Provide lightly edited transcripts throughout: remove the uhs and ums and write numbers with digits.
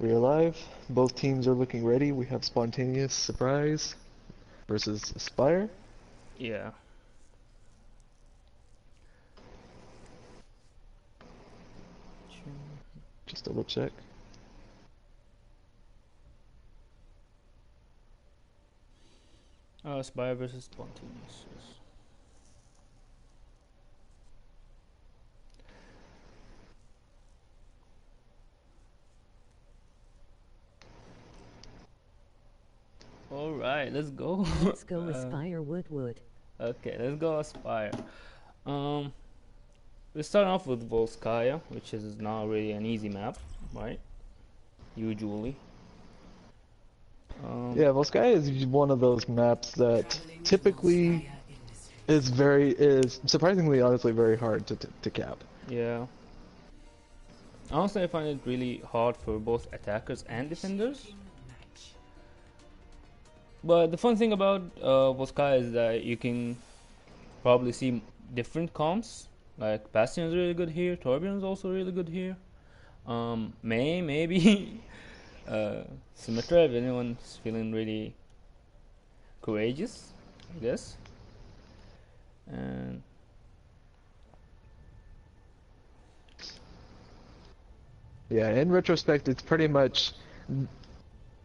We're alive. Both teams are looking ready. We have Spontaneous Surprise versus Aspire. Yeah. Just double check. Spire versus Spontaneous. Yes. All right, let's go. Let's go Aspire Woodwood. Okay, let's go Aspire. Um, we start off with Volskaya, which is not really an easy map, right? Usually. Yeah, Volskaya is one of those maps that typically is surprisingly, honestly, very hard to cap. Yeah. Honestly, I find it really hard for both attackers and defenders. But the fun thing about Volskaya is that you can probably see different comps. Like Bastion is really good here, Torbjorn is also really good here. May maybe, Symmetra if anyone's feeling really courageous, I guess. And Yeah, in retrospect, it's pretty much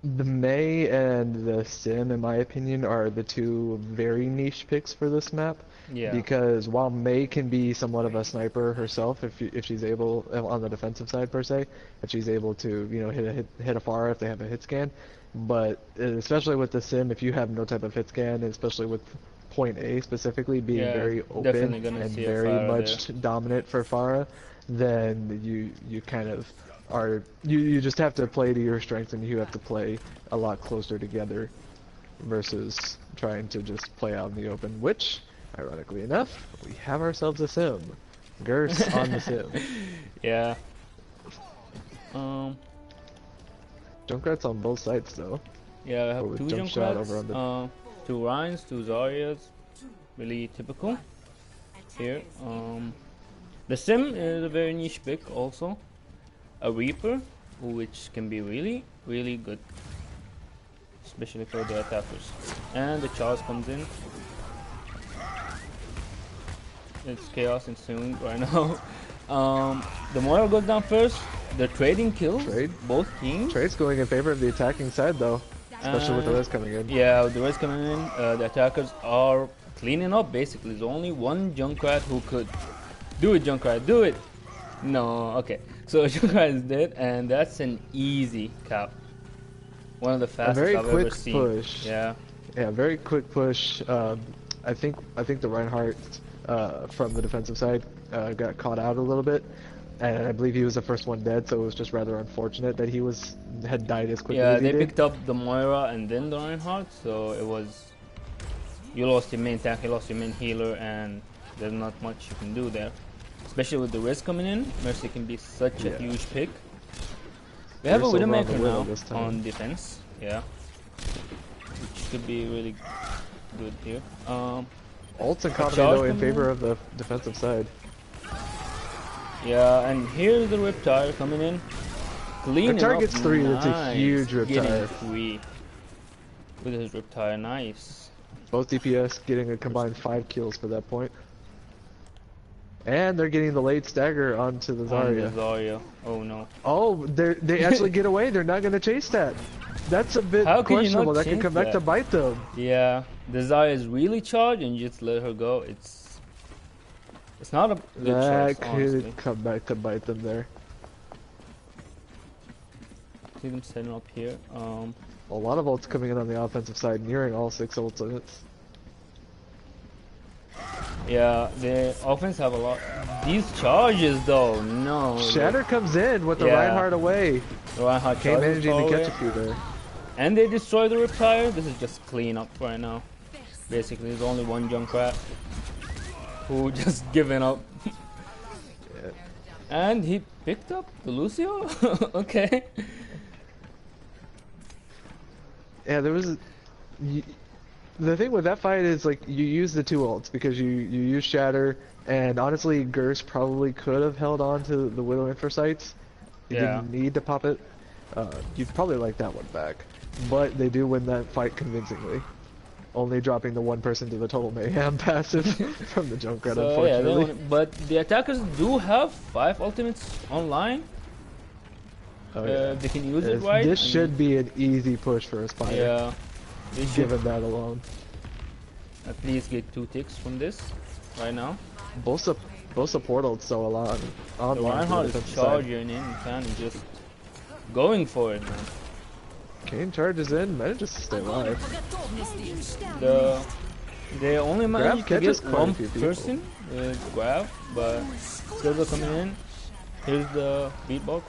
the May and the Sim, in my opinion, are the two very niche picks for this map. yeah, Because while May can be somewhat of a sniper herself, if she's able on the defensive side per se, if she's able to hit a Pharah if they have a hit scan, but especially with the Sim, if you have no type of hit scan, especially with point A specifically being yeah, very definitely open gonna and see a very Pharah much dominant for Pharah, then you kind of you just have to play to your strengths, and you have to play a lot closer together versus trying to just play out in the open, which ironically enough, we have ourselves a sim. Gers on the sim. Yeah. Um. Junkrat's on both sides though. Yeah, I Or have with two jump shot over on Junkrats, two Ryans, two Zaryas. Really typical here. The Sim is a very niche pick also. A Reaper, which can be really, really good. Especially for the attackers. And the Charles comes in. It's chaos ensuing right now. The Moira goes down first. The trading kills both teams. Trade's going in favor of the attacking side though, especially with the res coming in. Yeah, with the res coming in, the attackers are cleaning up basically. There's only one Junkrat who could do it. Junkrat, do it. No, okay. So Junkrat is dead, and that's an easy cap. One of the fastest I've ever seen. Very quick push. Yeah. Yeah, very quick push. I think the Reinhardt from the defensive side got caught out a little bit, and I believe he was the first one dead. So it was just rather unfortunate that he had died as quickly as he did. Yeah, they picked up the Moira and then the Reinhardt, so it was you lost your main tank, you lost your main healer, and there's not much you can do there. Especially with the risk coming in, Mercy can be such a huge pick. We have a Widowmaker now on defense, yeah, which could be really good here. Ults and Common though in favor of the defensive side. Yeah, and here's the Riptire coming in. Cleaning Riptire gets 3, nice. That's a huge Riptire. Getting 3 with his Riptire, nice. Both DPS getting a combined 5 kills for that point. And they're getting the late stagger onto the Zarya. Oh no. Oh, they actually get away. They're not going to chase that. That's a bit questionable. That could come back to bite them. Yeah, the Zarya is really charged and you just let her go. It's not a good choice, That could honestly. come back to bite them there. See them setting up here. A lot of ults coming in on the offensive side, nearing all 6 ults limits. Yeah, the offense have a lot. These charges though, no. Shatter comes in with the Reinhardt away. The Reinhardt came managing to catch a few there. And they destroy the Riptire. This is just clean up right now. Basically, there's only one Junkrat who just giving up. Yeah. And he picked up the Lucio? Okay. Yeah, there was... The thing with that fight is, like, you use the 2 ults because you use Shatter, and honestly, Gers probably could have held on to the Widow Infrasights. He didn't need to pop it. you'd probably like that one back. But they do win that fight convincingly. Only dropping the one person to the total mayhem passive from the Junkrat, So yeah, unfortunately. but the attackers do have 5 ultimates online. Oh, yeah. They can use it right. This should be an easy push for Aspire. Yeah, they should Given that alone. at least get 2 ticks from this right now. Both support ults so a lot on The Reinhardt is charging in, kind of just going for it, man. Kane charges in, manages to stay alive. They only managed to catches get quite a one few people. person with grab, but still they're coming in. Here's the beatbox.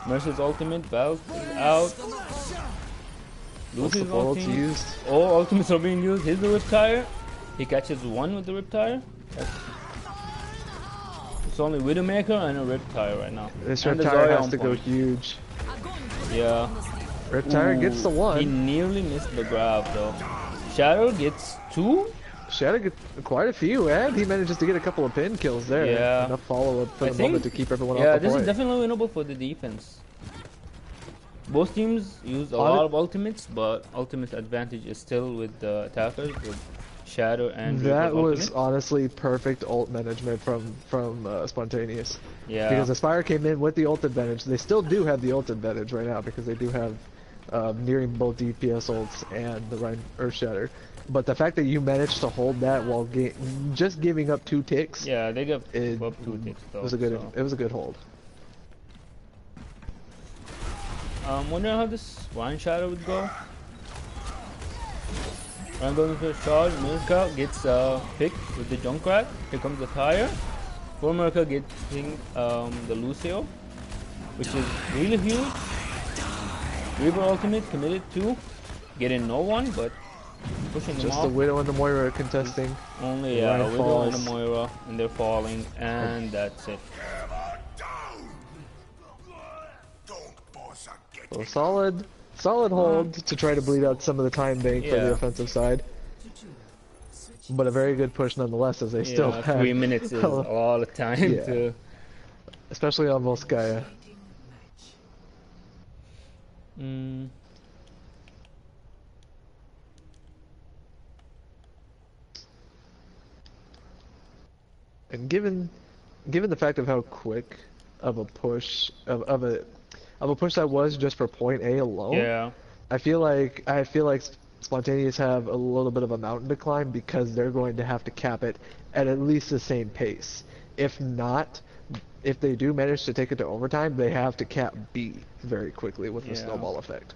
Mercy's ultimate, Valve is out. Most Lucy's support ults ultimate. used. All ultimates are being used. Here's the Riptire. He catches one with the Riptire. It's only Widowmaker and a Riptire right now. This And the Riptire Zarya has on to go point. huge. Yeah. Riptire Ooh, gets the He one. nearly missed the grab though. Shadow gets 2. Shadow gets quite a few, and he manages to get a couple of pin kills there. Yeah. Enough follow-up for I the think- moment to keep everyone Yeah, off the this point. is definitely winnable for the defense. Both teams used a On lot it- of ultimates, but ultimate advantage is still with the attackers, with Shadow and That Reaper's was ultimate. honestly perfect ult management from Spontaneous. Yeah. Because Aspire came in with the ult advantage. They still do have the ult advantage right now because they do have nearing both DPS ults and the Rhine Earth Shatter. But the fact that you managed to hold that while just giving up 2 ticks, Yeah, they got it up 2 ticks though. was a good so. it was a good hold. Wondering how this Rhine Shadow would go. I'm going for a charge. Mirka gets picked with the Junkrat. Here comes the tire. For Mirka getting the Lucio, which is really huge. Reaper ultimate committed to getting no one, but pushing them Just off. the Widow and the Moira contesting. Only Rhine Widow and falls. a Moira, and they're falling, and that's it. So solid hold to try to bleed out some of the time bank for the Yeah. offensive side. But a very good push nonetheless, as they still Yeah, have 3 minutes is a lot of time Yeah. to. especially on Volskaya. Mm. And given the fact of how quick of a push of a push that was just for point A alone, Yeah. I feel like Spontaneous have a little bit of a mountain to climb because they're going to have to cap it at least the same pace. If not, if they do manage to take it to overtime, they have to cap B very quickly with the Yeah. snowball effect.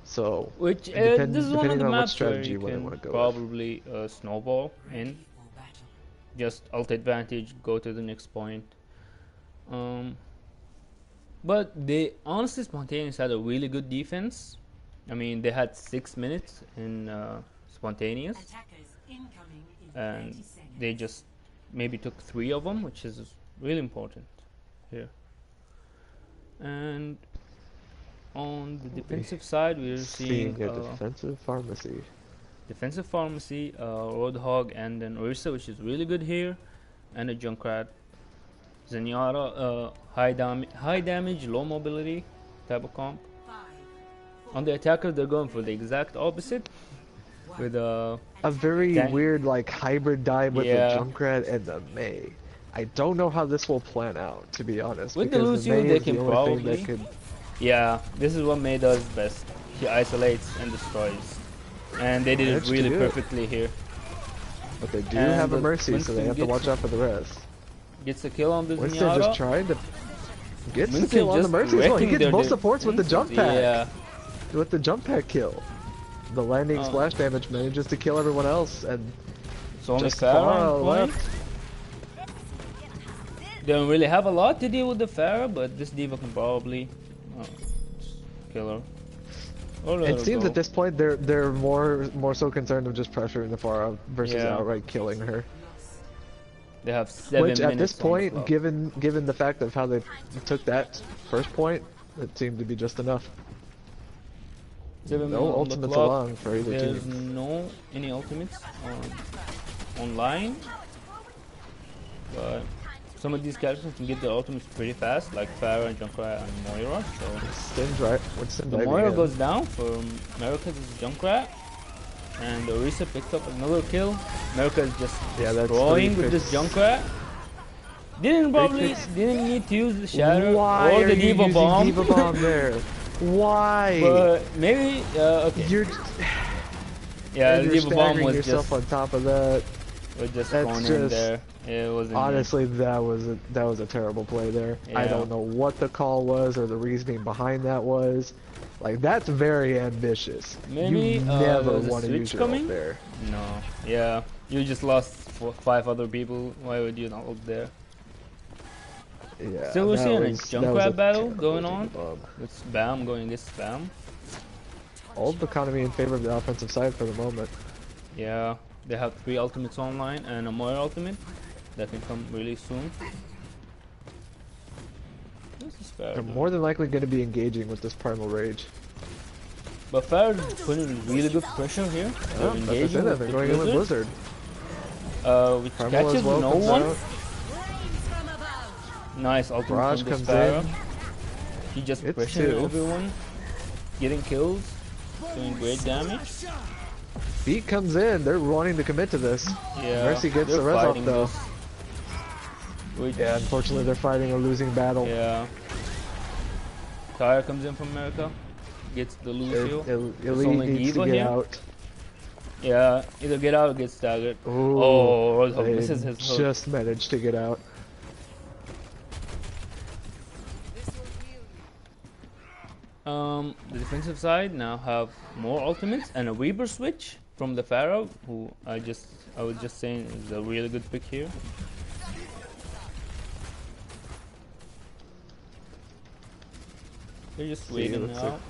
So Which this is one of depending the on what maps strategy where you they can want to go with. probably snowball in. Just ult advantage, go to the next point. But they honestly Spontaneous had a really good defense. I mean, they had 6 minutes in Spontaneous, and they just maybe took 3 of them, which is really important here. And on the defensive side, we're seeing a defensive pharmacy. defensive pharmacy, Roadhog, and then Orisa, which is really good here, and a Junkrat. Zenyatta, high damage, low mobility type of comp. On the attacker, they're going for the exact opposite, with A very Dang. weird like hybrid dive with Yeah. the Junkrat and the Mei. I don't know how this will plan out, to be honest. With the because Lucio, Mei they is the can only thing that probably- could. yeah, this is what Mei does best. He isolates and destroys, and they did it Managed to really do it. perfectly here. But they do And have a the mercy, so Winston they have to gets- watch out for the rest. Gets the kill on the Winston Zenyatta. just trying to get the Winston kill on the just mercy as well. He wrecking gets their both supports with the jump defenses. pack. Yeah, With the jump pack kill. The landing Oh. splash damage manages to kill everyone else, and it's only just Farah far on point. left. They don't really have a lot to deal with the Farah, but this Diva can probably kill her. Or let It her seems go. at this point they're more so concerned with just pressuring the Farah versus Yeah. outright killing her. They have 7 Which minutes at this on the point, clock. given the fact of how they took that first point, it seemed to be just enough. 7 No minutes on the ultimates clock. along for either There's team. no any ultimates online, but some of these characters can get their ultimates pretty fast, like Pharah, Junkrat, and Moira. So the Moira goes down for America's Junkrat, and Orisa picked up another kill. America is just destroying with this Junkrat. Didn't need to use the Shatter or the Diva Bomb. Diva Bomb there? Why? But maybe okay. Yeah, the Diva Bomb was yourself just on top of that. Was just thrown in there. It wasn't. Honestly, that was a terrible play there. Yeah. I don't know what the call was or the reasoning behind that was. Like, that's very ambitious. Maybe you never want to use your ult there. No. Yeah. You just lost 5 other people. Why would you not ult there? Yeah. Still we're seeing a Junkrat battle going on. With Spam going against Spam. Ult economy in favor of the offensive side for the moment. Yeah. They have 3 ultimates online and a Moira ultimate that can come really soon. They're more than likely going to be engaging with this Primal Rage. But Farah is putting really good pressure here. They're engaging with they're going in with Blizzard. Which catches no one. Nice ultimate Barrage from this comes Farah. in. He just pressured everyone, getting kills, doing great damage. Beat comes in. They're wanting to commit to this. Yeah, Mercy gets the res off though. Yeah, unfortunately they're fighting a losing battle. Yeah. Tyre comes in from America, gets the Lucio. Elite needs to get out. Yeah, either get out or get staggered. Ooh, oh, this is his hook. Just managed to get out. The defensive side now have more ultimates and a Weaver switch from the Pharaoh, who I was just saying is a really good pick here. They're just waiting out.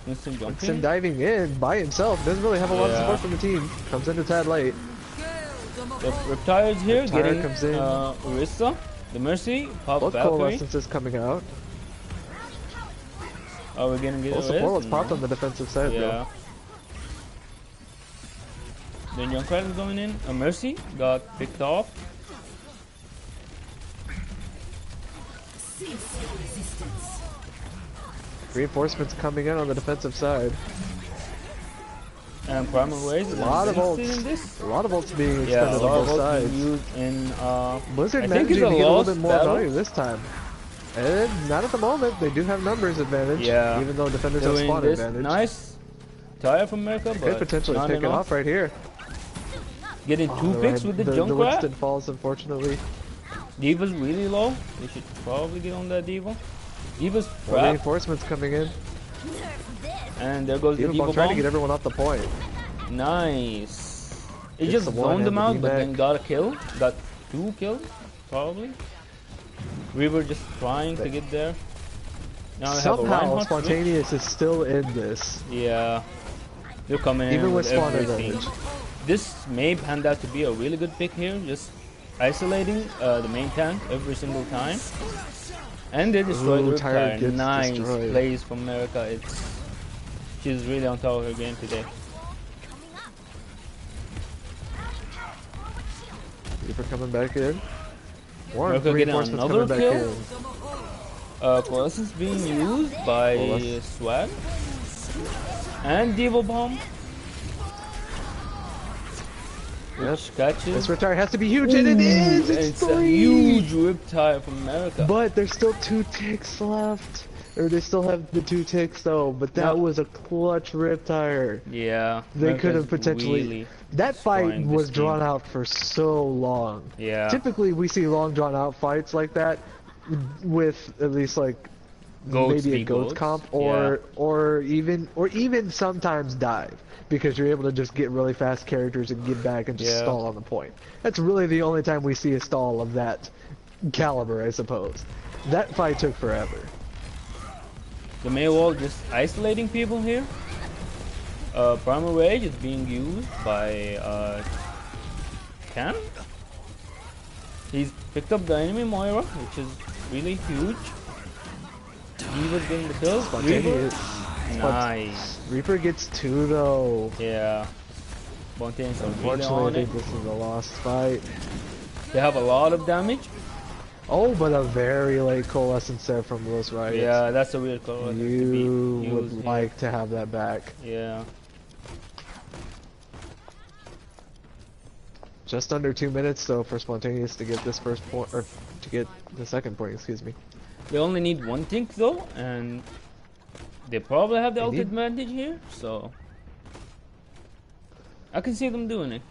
Winston jumping. Winston diving in by himself. Doesn't really have a lot of support from the team. Comes in a tad late. The Reptile's here, Reptile getting comes in. Orisa. The Mercy. Pop Both Valkyrie. coalescences coming out. Oh, we're gonna get Both support was popped on the defensive side though. Then Junkrat is going in. A Mercy got picked off. Reinforcements coming in on the defensive side. And Primal Raise is a lot of ults. A lot of ults being extended on both sides. Used in, Blizzard managing to get a little bit more value this time. And not at the moment. They do have numbers advantage. Yeah. Even though defenders have spawn advantage. Nice. Tyre from America, but could potentially pick it off right here. Getting 2 picks with the Junkrat. The Winston falls, unfortunately. Diva's really low. They should probably get on that Diva. Diva's trapped. Reinforcements coming in. And there goes the Diva Bomb. Trying to get everyone off the point. Nice. It just zoned them out, but then got a kill. Got 2 kills, probably. Weaver just trying to get there. Now somehow Spontaneous is still in this. Yeah. They're coming in even with spawn everything. advantage. This may hand out to be a really good pick here, just isolating the main tank every single time. And they destroy the Riptide. Nice plays from America. She's really on top of her game today. Reaper coming back in. America getting another kill. Coalescence being used by Swag. And Diva Bomb. Which catches. This Riptide has to be huge, and it is! It's a huge Riptide from America. But there's still 2 ticks left. Or they still have the 2 ticks though, but that was a clutch Riptide. Yeah. They could have potentially... Really that fight was drawn out for so long. Yeah. Typically we see long drawn out fights like that with at least like maybe a Goats comp or even sometimes dive. Because you're able to just get really fast characters and get back and just stall on the point. That's really the only time we see a stall of that caliber, I suppose. That fight took forever. The Maywall just isolating people here. Primal Rage is being used by Cam. He's picked up the enemy Moira, which is really huge. Diva's getting the kills. Reaper. Nice. Reaper gets 2 though. Yeah. Spontaneous are really Unfortunately, on I think this is a lost fight. They have a lot of damage. Oh, but a very late coalescence there from Los Riots. Yeah, that's a weird call to be You used would here. like to have that back. Yeah. Just under 2 minutes though for Spontaneous to get this first point, or to get the second point, excuse me. They only need one tick though, and they probably have the They ult need- advantage here, so I can see them doing it.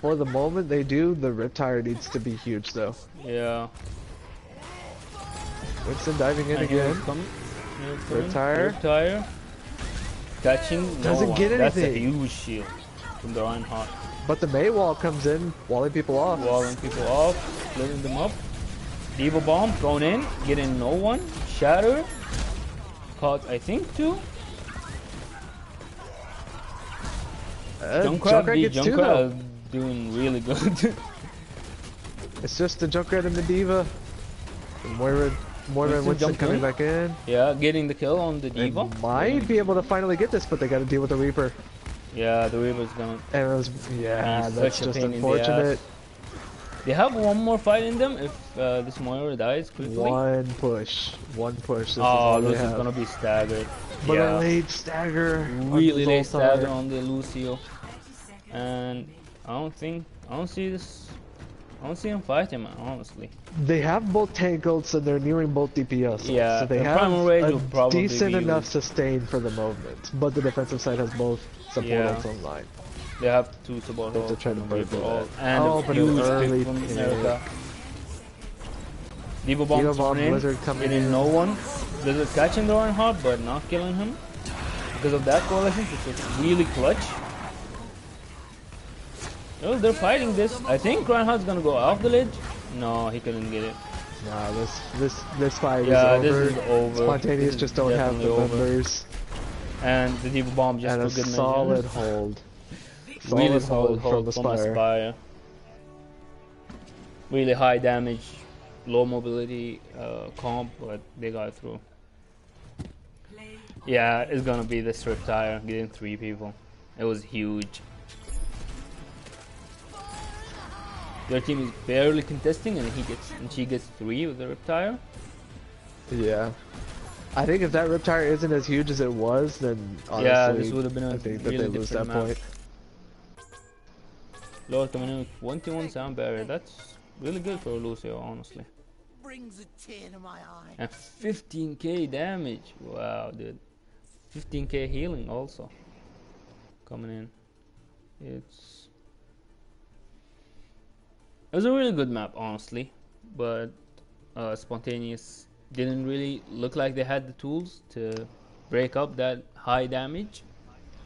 For the moment they do, the Riptire needs to be huge though. Yeah. Winston diving in And here again. it comes. Here it comes. Riptire. Riptire. Catching. Doesn't no get one. That's a anything. huge shield from the Reinhardt. But the May wall comes in, walling people off. Walling people off, splitting them up. Diva bomb thrown in, getting no one. Shatter. Caught, I think, two. Junkrat beat gets two though. Junkrat doing really good. It's just the Junkrat and the Diva. And Moira and Winston Winston jumped coming in. back in. Yeah, getting the kill on the They Diva. might be able to finally get this, but they got to deal with the Reaper. Yeah, the Reaper's gonna. And it was, yeah, He's that's such a just pain in the unfortunate. ass. They have one more fight in them if this Moira dies quickly. One push. This is Oh, all they Lucy's have. gonna be staggered. But Yeah. a late stagger. on Really late Zoltar. stagger on the Lucio. And I don't see him fighting, man, honestly. They have both tank ults and they're nearing both DPS. Yeah, so they the have Primal Rage a will probably decent be enough used. sustain for the moment. But the defensive side has both support Yeah. ults online. They have two support They have to ults try to from burn Reaper through ult that. and Oh, a but an huge early pick from pick. America. Diva bomb Diva thrown bomb, in, Blizzard coming getting in. no one. Blizzard catching the Reinhardt but not killing him. Because of that coalition, which was really clutch. Well, they're fighting this. I think Reinhardt's gonna go off the ledge. No, he couldn't get it. Nah, this fight Yeah, is this over. is over. Spontaneous This is just don't have the definitely over. members. And the Diva bomb just And a for good solid measure. hold. Really Solid solid from hold from Aspire. Aspire. Really high damage, low mobility comp, but they got through. Yeah, it's gonna be this Riptire getting 3 people. It was huge. Their team is barely contesting, and she gets 3 with the Riptire. Yeah. I think if that Riptire isn't as huge as it was, then honestly, Yeah, this would have been a I think that really they lose that different point. map. Lord coming in with 21 sound barrier. That's really good for Lucio, honestly. Brings a tear to my eye. And 15k damage. Wow, dude. 15k healing also coming in. It was a really good map, honestly, but Spontaneous didn't really look like they had the tools to break up that high damage,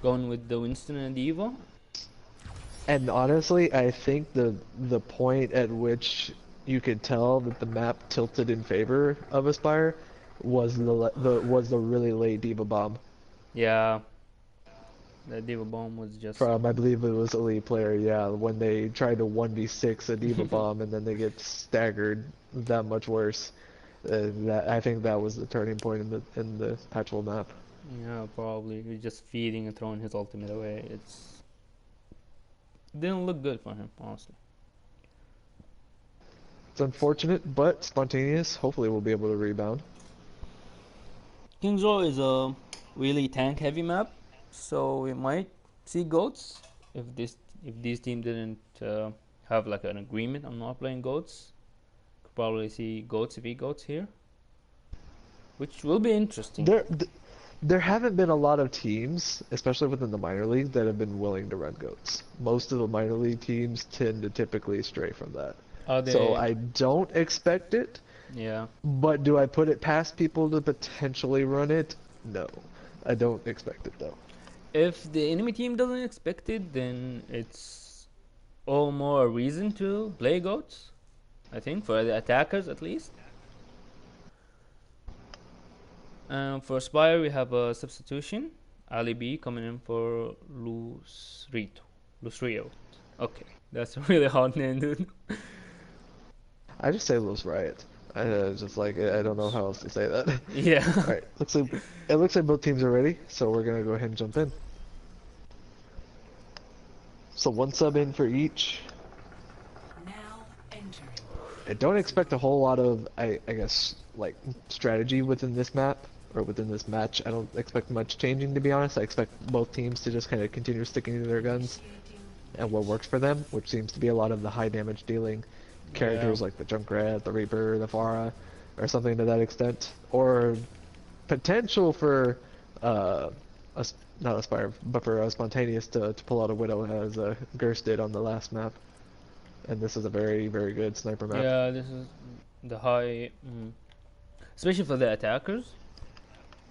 going with the Winston and Diva. And honestly, I think the point at which you could tell that the map tilted in favor of Aspire was the really late Diva bomb Yeah, the Diva bomb was just from, I believe it was Elite Player. Yeah, when they tried to 1v6 a Diva bomb and then they get staggered that much worse. I think that was the turning point in the actual map. yeah, probably he's just feeding and throwing his ultimate away. Didn't look good for him, honestly. It's unfortunate, but Spontaneous hopefully will be able to rebound. King's Row is a really tank heavy map, so we might see goats if these teams didn't have like an agreement on not playing goats. Could probably see goats v goats here, which will be interesting. There haven't been a lot of teams, especially within the minor league, that have been willing to run goats. Most of the minor league teams tend to typically stray from that. Are they? So I don't expect it, Yeah. but do I put it past people to potentially run it? No. I don't expect it though. If the enemy team doesn't expect it, then it's all more a reason to play goats. I think for the attackers at least. For Spire, we have a substitution. Ali B coming in for Lusrio. Okay, that's a really hard name, dude. I just say Los Riot. I just like I don't know how else to say that. Yeah. Alright, it looks like both teams are ready, so we're gonna go ahead and jump in. So 1 sub in for each. Now entering. I don't expect a whole lot of, I guess, like, strategy within this map, or within this match. I don't expect much changing, to be honest. I expect both teams to just kind of continue sticking to their guns and what works for them, which seems to be a lot of the high damage dealing characters like the Junkrat, the Reaper, the Pharah, or something to that extent. Or potential for, not Aspire, but for Spontaneous to pull out a Widow as Gerst did on the last map. And this is a very, very good sniper map. Yeah, this is the high, especially for the attackers.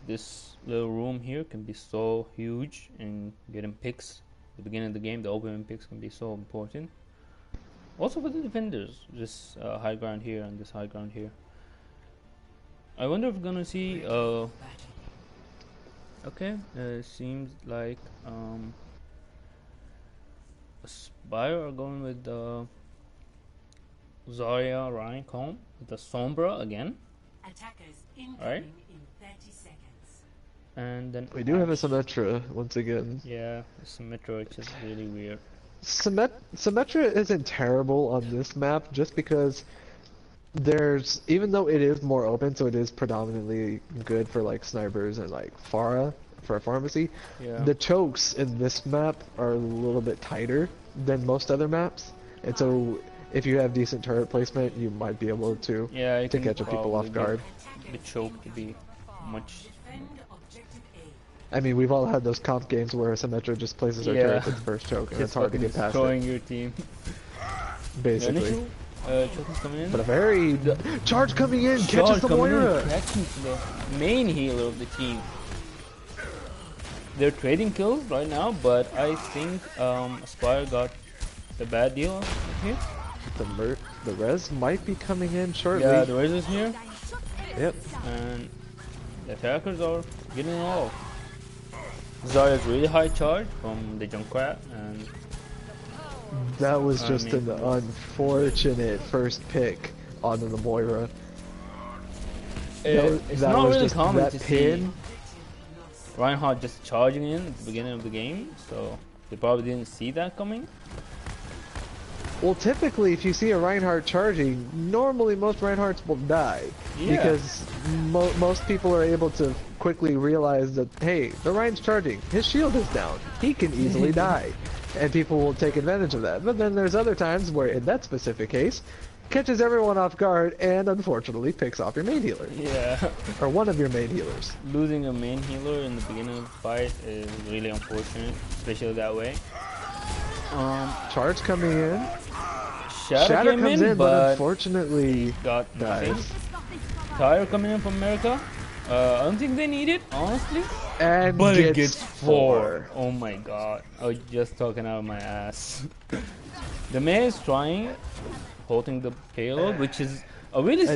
This little room here can be so huge, and getting picks at the beginning of the game, the opening picks can be so important. Also for the defenders, this high ground here and this high ground here. I wonder if we're gonna see. Okay, seems like Aspire are going with Zarya, Ryan, Comb, with the Sombra again. Attackers Alright. incoming in 30 seconds. And then We do have a Symmetra once again. yeah, Symmetra, which is really weird. Symmetra isn't terrible on this map just because there's, even though it is more open, so it is predominantly good for like snipers and like Pharah for a pharmacy. Yeah. The chokes in this map are a little bit tighter than most other maps, and so if you have decent turret placement, you might be able to Yeah, you can catch people probably off guard. get the choke to be much. Defend objective A. I mean, we've all had those comp games where Symmetra just places her Yeah. turret at the first choke, and it's hard to get past destroying it, your team. basically. Initial, choke is coming in. But a very charge coming in, catches Charge the coming in, Moira. catching the main healer of the team. They're trading kills right now, but I think Aspire got the bad deal here. The res might be coming in shortly. Yeah, the Res is here, Yep. and the attackers are getting it all. Zarya's really high charge from the Junkrat, and That was I just mean- an unfortunate first pick onto the Moira. it's that not was really just common that to pin. see Reinhardt just charging in at the beginning of the game, so they probably didn't see that coming. Well, typically, if you see a Reinhardt charging, normally most Reinhardts will die. Yeah. Because most people are able to quickly realize that, hey, the Rein's charging. His shield is down. He can easily die. And people will take advantage of that. But then there's other times where, in that specific case, catches everyone off guard and, unfortunately, picks off your main healer. Yeah. Or one of your main healers. Losing a main healer in the beginning of the fight is really unfortunate, especially that way. Charge coming in. Shatter came comes in, but but unfortunately got dies. nothing. Tyre coming in from America. I don't think they need it, honestly. And But it gets gets 4. Oh my god. I was just talking out of my ass. The Mei is trying, holding the payload, which is a really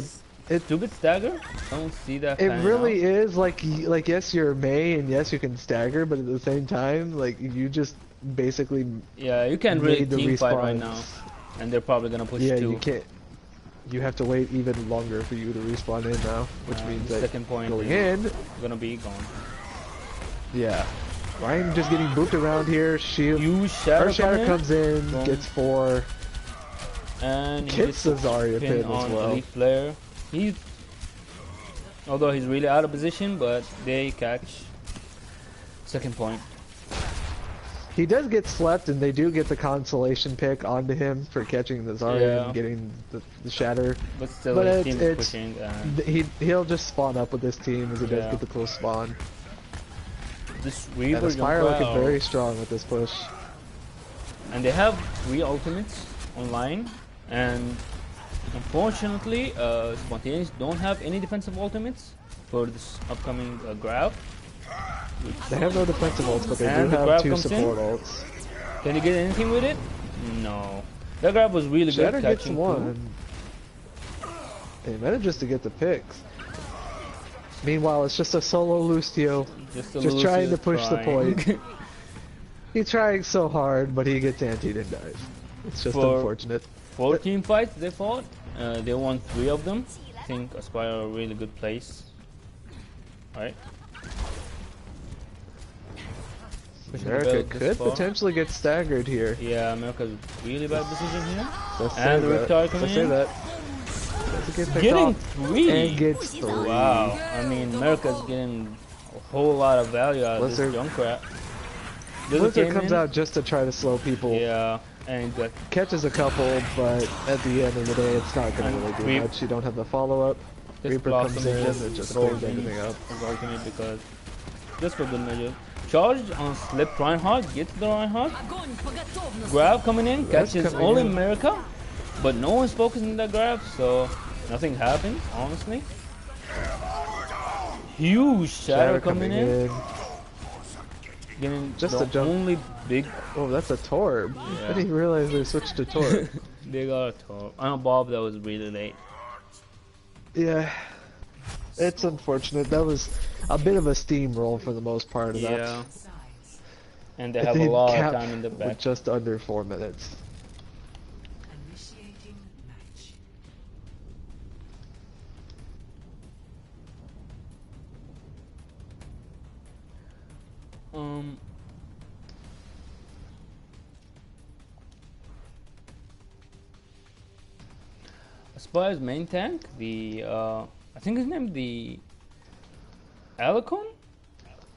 stupid stagger. I don't see that. It panning really out. is, like yes, you're Mei, and yes, you can stagger, but at the same time, like, you just basically Yeah, you can't really made the team fight right respawns. now. And they're probably gonna push Yeah, two. you can't. You have to wait even longer for you to respawn in now, which means the that second point going is in, gonna be gone. yeah. Ryan just getting booped around here. Shield. Huge shatter, Our shatter coming comes in, Boom. gets 4. in, and he Gets gets the a Zarya pin pin on as well. elite player. Although he's really out of position, but they catch second point. He does get slept, and they do get the consolation pick onto him for catching the Zarya Yeah. and getting the shatter. But still, But his it's- team is it's- pushing. And He'll just spawn up with this team as he does Yeah. get the close spawn. this And Reaper Aspire Junkrat looking are- very strong with this push. and they have 3 ultimates online, and unfortunately, Spontaneous don't have any defensive ultimates for this upcoming grab. They have no defensive ults, but they And do the grab have 2 comes in. support ults. Can you get anything with it? No. That grab was really Shatter good, gets catching 1. He manages to get the picks. Meanwhile, it's just a solo Lucio, just trying to push the point. He's trying so hard, but he gets antied and dies. It's just For- unfortunate. 4 team fights they fought. They won 3 of them. I think Aspire are a really good place. Alright. Pushing the America belt this could far. potentially get staggered here. Yeah, America's really bad decision here. Let's And say the that. Riptide coming Let's say in. that. get picked Getting off 3. and gets 3. Wow. I mean, America's getting a whole lot of value out of this Blizzard. Junkrat. Blizzard came comes in. out just to try to slow people. Yeah, and got Catches a couple, but at the end of the day, it's not going to really do much. You don't have the follow-up. this Reaper blossom comes in just and just throws cleans in everything up. his ultimate because just for good measure. Charged on slip Reinhardt, gets the Reinhardt. Grab coming in, That's catches coming only in. America, but no one's focusing on that grab, so nothing happens, honestly. Huge shadow coming in. Getting Just the a jump. only big. Oh, that's a Torb. Yeah. I didn't realize they switched to Torb. They got a top. I know Bob, that was really late. Yeah. It's unfortunate. That was a bit of a steamroll for the most part of Yeah. that. Sides. And they have a lot of time in the with back. just under 4 minutes. Initiating match. Aspire's main tank, the I think his name the Alicon?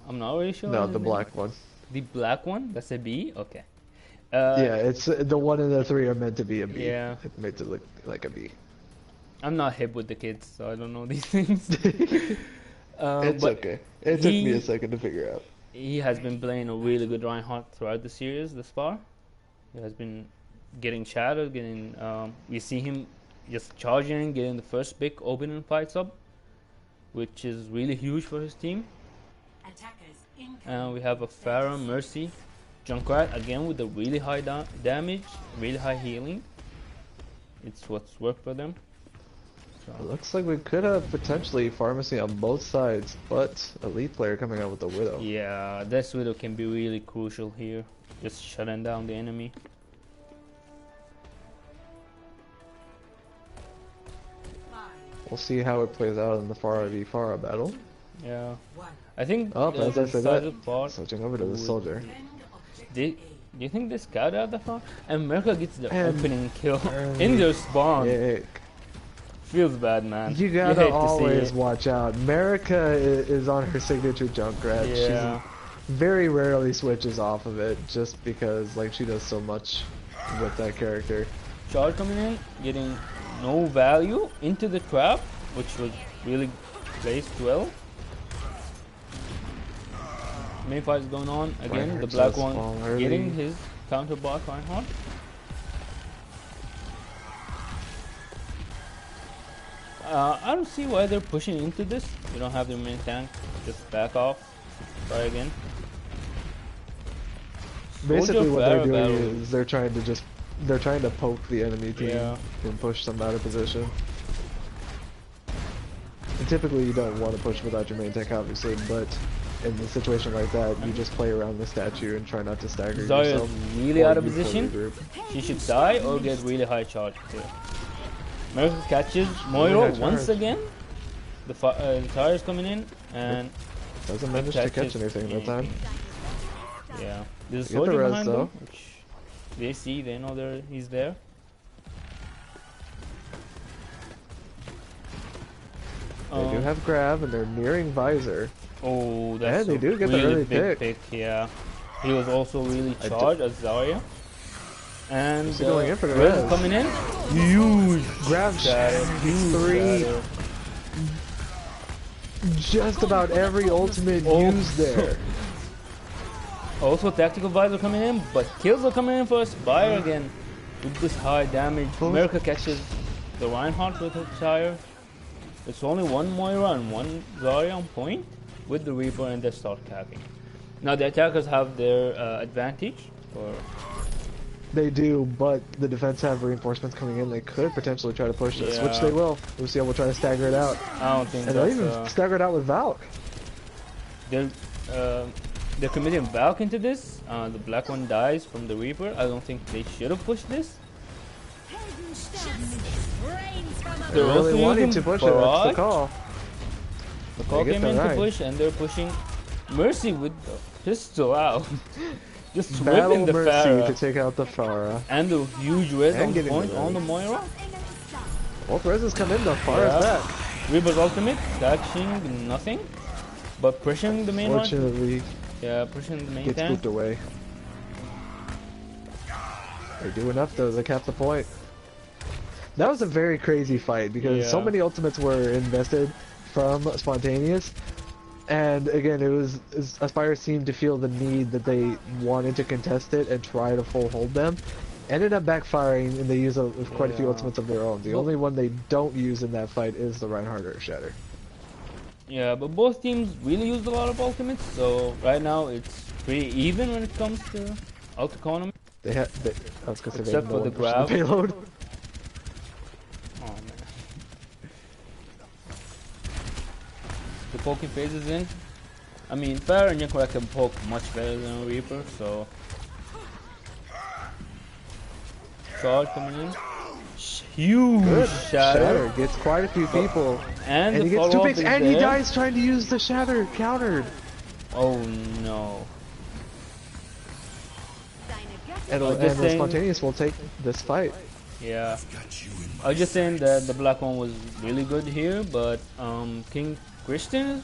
I'm not really sure. No, his the name. black one. The black one? That's a B? Okay. Yeah, it's the one and the 3 are meant to be a B. Yeah. It's meant to look like a B. I'm not hip with the kids, so I don't know these things. It's but okay. It took me he- a second to figure out. He has been playing a really good Reinhardt throughout the series thus far. He has been getting shadowed, getting we see him just charging, getting the first big opening fights up, which is really huge for his team. Attackers incoming. And we have a Pharah, Mercy, Junkrat again with a really high damage, really high healing. It's what's worked for them. It looks like we could have potentially pharmacy on both sides, but elite player coming out with the Widow. Yeah, this Widow can be really crucial here, just shutting down the enemy. We'll see how it plays out in the Pharah v Pharah battle. Yeah, One. I think Oh, the as I said side that, of part switching over to the would- soldier. Defend objective They, do you think they scout out the far? And America gets the And- opening kill in their spawn. Yeah, Feels bad, man. you hate gotta to see always it. watch out. America is on her signature Junkrat. Yeah. She very rarely switches off of it, just because like she does so much with that character. Charge coming in, getting no value into the trap, which was really placed well. Main fight is going on again. Reinhardt The black does fall one early. getting his counterblast Reinhardt. I don't see why they're pushing into this. You don't have their main tank. Just back off. Try again. Basically, Soldier what they're Pharah doing battle. is they're trying to poke the enemy team Yeah. and push them out of position. And typically, you don't want to push without your main tank, obviously, but in a situation like that, you just play around the statue and try not to stagger Zarya is yourself. really or out of you pull position. your group. She should die or get really high charge here. America catches Really Moira high once charge. again. The tire is coming in and Doesn't manage to catch catches anything that time. yeah. There's a Get the soldier res, behind though. them, which they see, they know he's there. They do have grab and they're nearing visor. Oh, that's they a do get the really early big pick. Yeah, he was also really I charged as Zarya. And Is he going in for the res res? coming in, huge Grab shadow, huge three. shadow. Just about every ultimate Oh. used there. Also tactical visor coming in, but kills are coming in for Aspire again with this high damage. Both- America catches the Reinhardt with her tire. It's only one Moira and one Zarya on point with the Reaper, and they start capping. Now the attackers have their advantage. For They do, but the defense have reinforcements coming in. They could potentially try to push this, which Yeah. they will. Lucia will try to stagger it out. I don't think And they'll that's, even stagger it out with Valk. they're committing Valk into this. The black one dies from the Reaper. I don't think they should have pushed this. They're really also wanting using to push it. That's barrage. the call. The call get came the in to ride. push, and they're pushing Mercy with the pistol out. Just Battle whipping the Mercy to Pharah. take out the Pharah. And the huge res And on getting point the on the res. Moira. Both reses come in though. Far as Yeah. that. Reaper's ultimate, catching nothing. But pushing the main one. Fortunately, Yeah, pushing the main gets tank. spooked away. They do enough though to cap the point. That was a very crazy fight because so Yeah. many ultimates were invested from Spontaneous. And again, Aspire seemed to feel the need that they wanted to contest it and try to full hold them. Ended up backfiring, and they use quite a few Yeah. ultimates of their own. The only one they don't use in that fight is the Reinhardt Earth Shatter. Yeah, but both teams really used a lot of ultimates, so right now it's pretty even when it comes to ult economy. I was gonna say Except no for one the pushed grab. payload. Oh man. The poking phase is in. I mean, Pharah and Yankora can poke much better than a Reaper, so. Shard coming in. Huge Good. shatter. Gets quite a few people. And, And the he gets two follow-up picks, is and he there. dies trying to use the Shatter countered. Oh no. And just the saying- Spontaneous will take this fight. Yeah. I was just saying that the black one was really good here, but King Christian is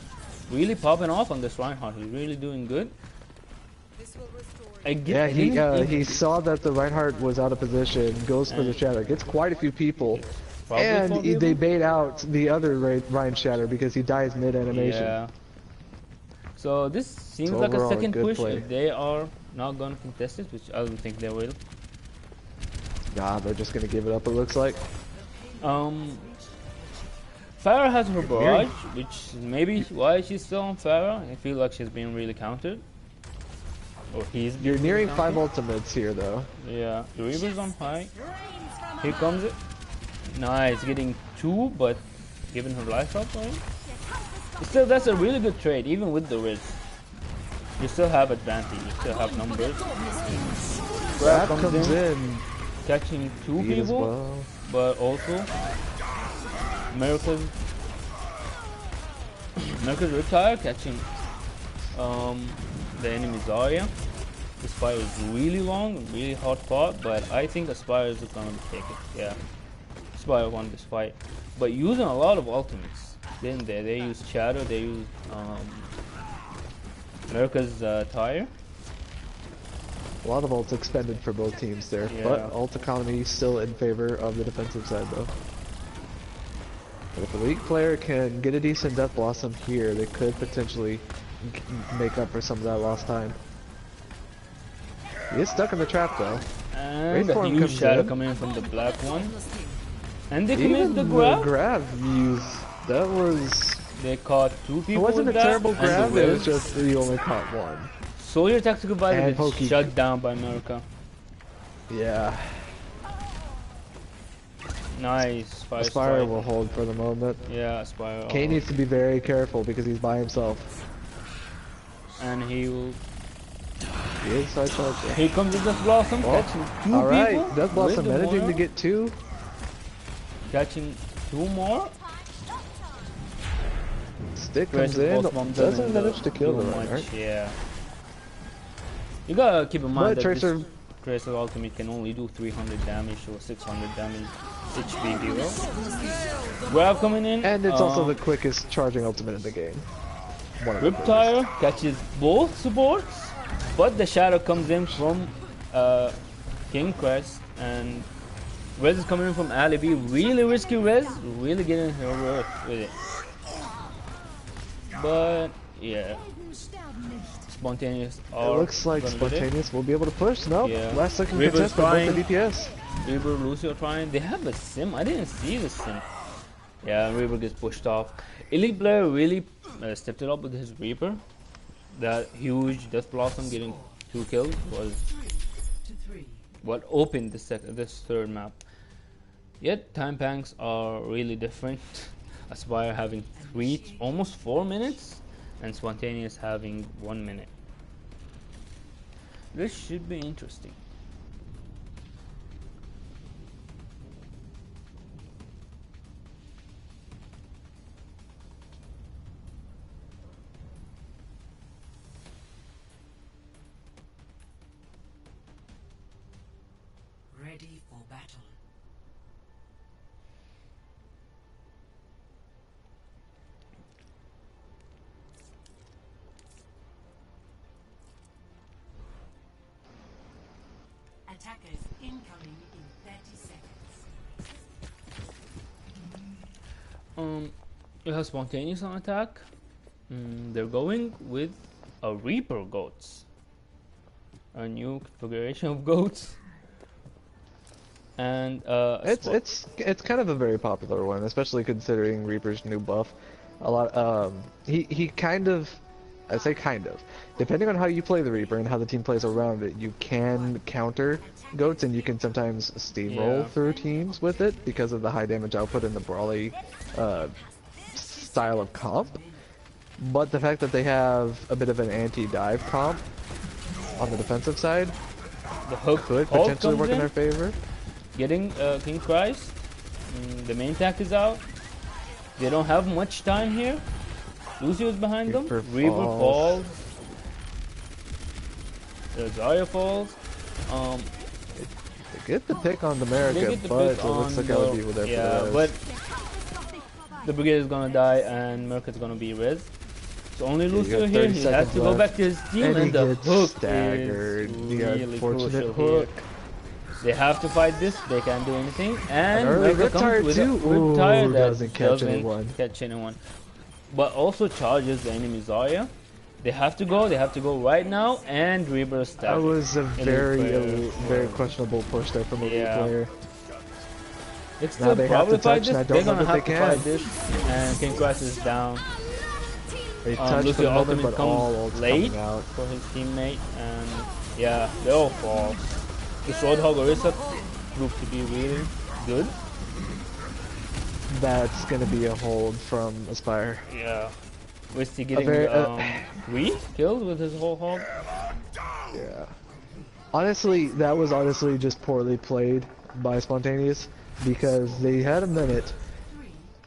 really popping off on this Reinhardt. He's really doing good. Yeah, he saw that the Reinhardt was out of position, goes for the And- Shatter, gets quite a few people, Probably and four they people? bait out the other Ryan Shatter because he dies mid-animation. Yeah. So this seems So like a overall, a second good push play. if they are not going to contest it, which I don't think they will. Nah, they're just gonna give it up, it looks like. Farah has her barrage, which is maybe why she's still on Farah. I feel like she's being really countered. Or he's You're being nearing really 5 countered. ultimates here, though. Yeah, the Reaper's on high. Here comes it. Nice, getting 2, but giving her life up, right? Still, that's a really good trade, even with the Riz. You still have advantage, you still have numbers. Grab Grab comes in. Catching 2 Speed as people, well. but also America's Riptire catching the enemy Zarya. This fight is really long and really hard fought, but I think Aspire is gonna take it. Yeah, Aspire won this fight, but using a lot of ultimates. Didn't they? They used Shadow. They used America's Tire. A lot of ults expended for both teams there, Yeah. but ult economy still in favor of the defensive side, though. But if a weak player can get a decent Death Blossom here, they could potentially make up for some of that lost time. He is stuck in the trap, though. And the Rainform huge comes Shadow in. coming in from the black one. And they Even commit the grab. use, that was... They caught 2 It people wasn't a with that, terrible and the grab, it was Riz. just you only caught one. Soldier Tactical Advisor And gets Pokey. shut down by America. Yeah. Nice. Fire Aspire strike. will hold for the moment. Yeah, Aspire. Kane needs to be very careful because he's by himself. And he will. He is side charging. Here comes the Death Blossom, Oh, catching 2 Alright, people. Death with Blossom the managing to Moira, get 2. Catching 2 more. Stick comes Versus in, both bombs doesn't manage to kill the too Reinhardt. much, yeah. You gotta keep in mind But that Tracer, this Tracer ultimate can only do 300 damage or 600 damage HP hero. Grab coming in. and it's also the quickest charging ultimate in the game. One of the quickest. Riptire catches both supports, but the shadow comes in from King Crest, and Rez is coming in from Ali B. Really risky Rez, really getting her worth with it. But yeah, Spontaneous. It looks like Spontaneous will be able to push. Nope. Yeah. Last second River's contest by both the trying. DPS. Reaper, Lucio trying. They have a sim. I didn't see the sim. Yeah, Reaper gets pushed off. Elite Blair really stepped it up with his Reaper. That huge Death Blossom getting 2 kills was what opened this third map. Yet time banks are really different. Aspire having 3, almost 4 minutes, and Spontaneous having 1 minute. This should be interesting. Ready for battle. You have spontaneous on attack. They're going with a Reaper goats. A new configuration of goats. And it's kind of a very popular one, especially considering Reaper's new buff. A lot he kind of, I say kind of, depending on how you play the Reaper and how the team plays around it, you can counter goats and you can sometimes steamroll through teams with it because of the high damage output in the brawly style of comp. But the fact that they have a bit of an anti-dive comp on the defensive side, the hook could potentially work in their favor. Getting King Christ. The main attack is out. They don't have much time here. Lucio's behind them. Reaper falls. Zarya falls. They get the pick on the America, but it looks like LB with there for the res. But the Brigade is gonna die and America's gonna be res. So only Lucio here. He has to go back to his team, and the hook staggered. is The really unfortunate crucial hook. here. They have to fight this. They can't do anything. And early America comes with too. a Riptire that doesn't catch anyone. But also charges the enemy Zarya. They have to go. They have to go right now. And Reaper staggered. That was a very questionable push there from a player. It's still probably fight this. They're gonna have to fight this. And King Christ is down. They touched Lucio the moment, ultimate but all comes ults late coming out. for his teammate. And yeah, they all fall. This Roadhog Orisa proved to be really good. That's gonna be a hold from Aspire. Yeah. Wisty getting killed with his whole hog. Yeah. Honestly, that was honestly just poorly played by Spontaneous because they had a minute,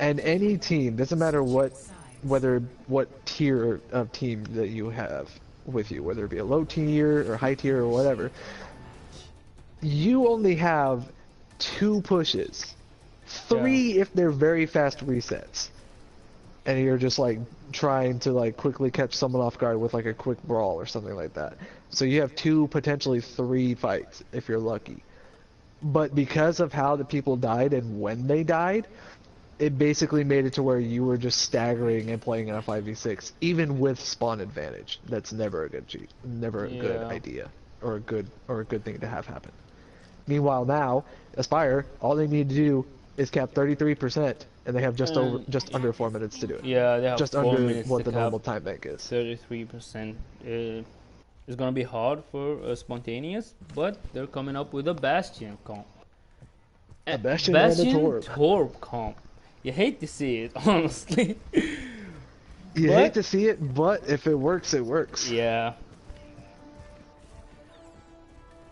and any team, doesn't matter what tier of team that you have with you, whether it be a low tier or high tier or whatever, you only have 2 pushes, 3 if they're very fast resets, and you're just like trying to like quickly catch someone off guard with like a quick brawl or something like that. So you have 2, potentially 3 fights if you're lucky. But because of how the people died and when they died, it basically made it to where you were just staggering and playing in a 5v6, even with spawn advantage. That's never a good good idea or a good thing to have happen. Meanwhile now, Aspire, all they need to do is cap 33%, and they have just under 4 minutes to do it. Yeah, they have just 4 under minutes what to the cap normal time bank is. 33%. It's gonna be hard for Spontaneous, but they're coming up with a Bastion comp. A Bastion and a Torb comp. You hate to see it, honestly. You hate to see it, but if it works, it works. Yeah.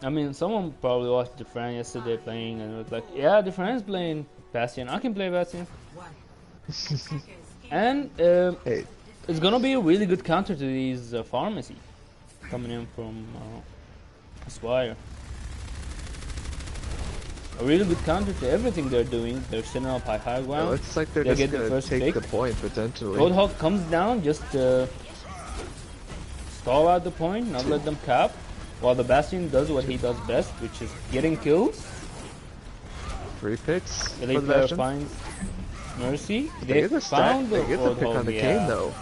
I mean, someone probably watched Defran yesterday playing and was like, yeah, Defran's playing Bastion. I can play Bastion. And hey, it's gonna be a really good counter to these pharmacy coming in from Aspire. A really good counter to everything they're doing. They're sitting up high ground. It looks like they're they just get the first take pick. the point potentially. Roadhog comes down, just stall out the point, not let them cap, while the Bastion does what he does best, which is getting kills. 3 picks. Elite player finds Mercy. They found the pick on the Kane though.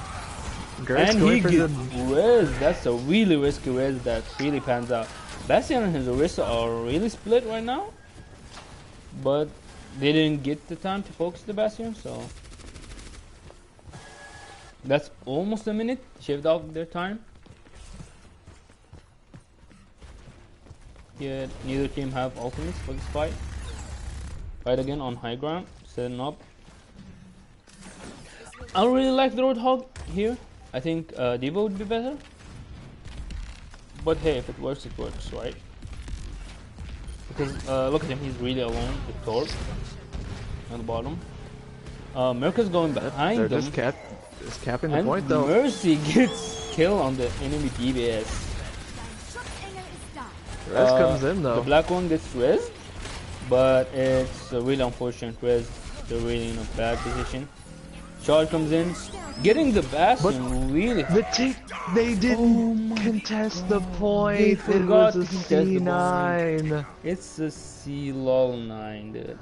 And he gets res. That's a really risky res that really pans out. Bastion and his Orisa are really split right now, but they didn't get the time to focus the Bastion, so that's almost a minute shaved off their time. Yeah, neither team have ultimates for this fight. Fight again on high ground, setting up. I don't really like the Roadhog here. I think Devo would be better. But hey, if it works, right? Because look at him, he's really alone with Torb on the bottom. Merca's going behind them. Just capping the point though. Mercy gets kill on the enemy DBS. Res comes in though. The black one gets res, but it's a really unfortunate res. They're really in a bad position. Shard comes in, getting the Bastion really. They didn't contest the point. They It forgot was a to contest the C9. It's a C lol 9, dude.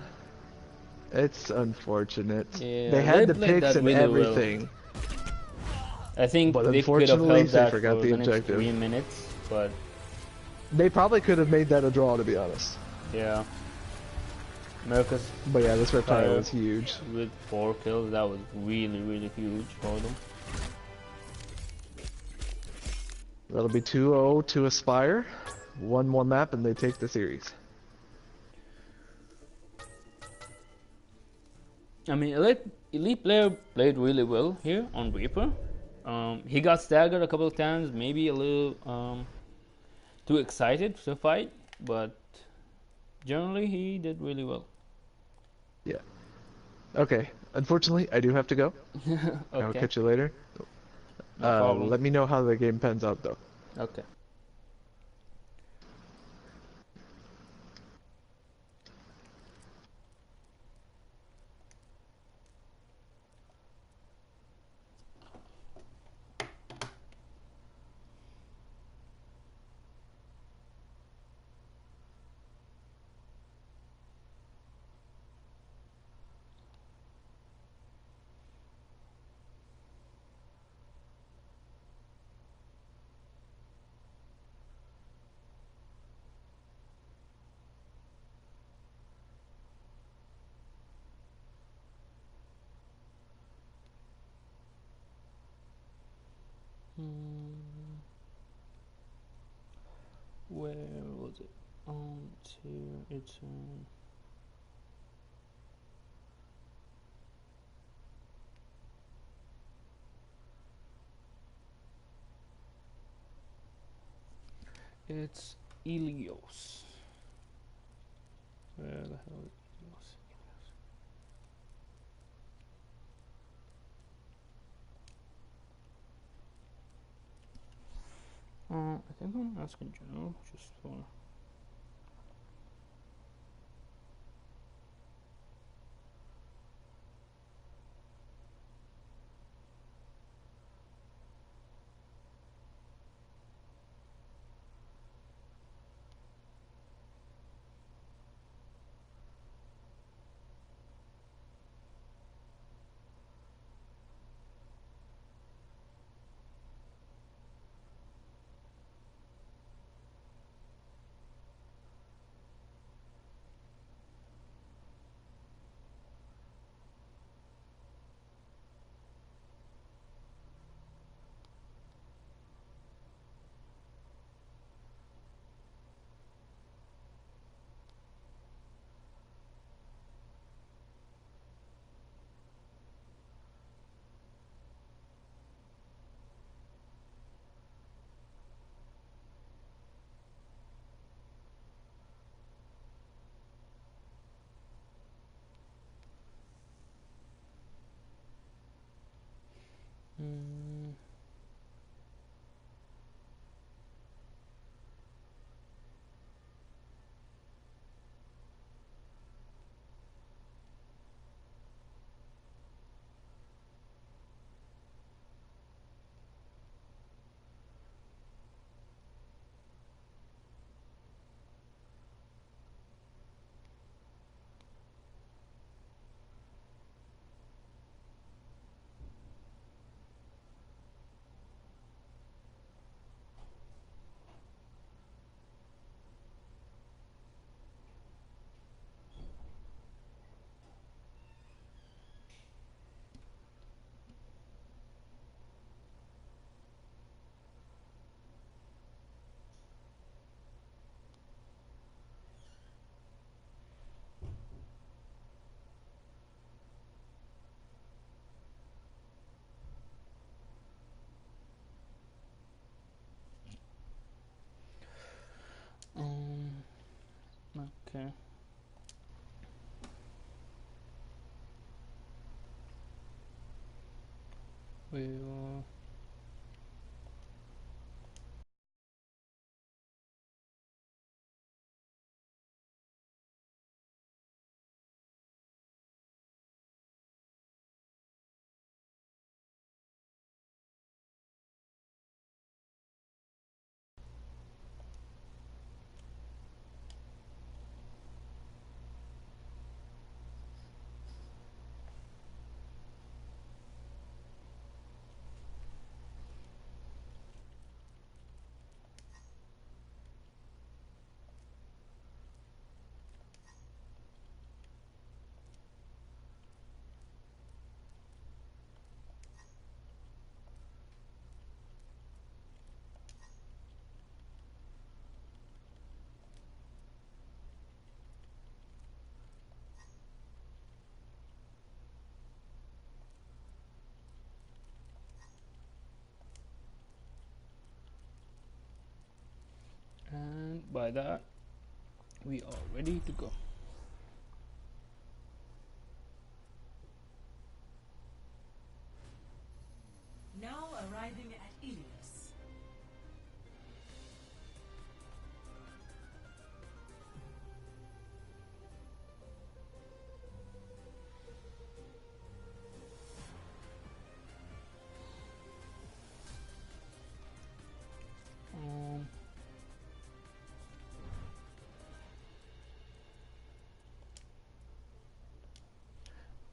It's unfortunate. Yeah, They they had the played picks that and really well. everything, I think but they could have unfortunately held they that forgot for the the next objective. 3 minutes, but They probably could have made that a draw, to be honest. yeah. America's But yeah, this reptile Fire was huge. with 4 kills, that was really, really huge for them. That'll be 2-0 to Aspire. One more map and they take the series. I mean, elite player played really well here on Reaper. He got staggered a couple of times, maybe a little too excited to fight, but generally he did really well. Yeah. Okay. Unfortunately, I do have to go. I'll Okay, catch you later. no problem. Let me know how the game pans out, though. Okay. Where was it? Here it's it's Ilios. Where the hell is Ilios? I think I'm asking Joe just for. Mm, um, okay. We'll. by that, we are ready to go. Now arriving at Ilios.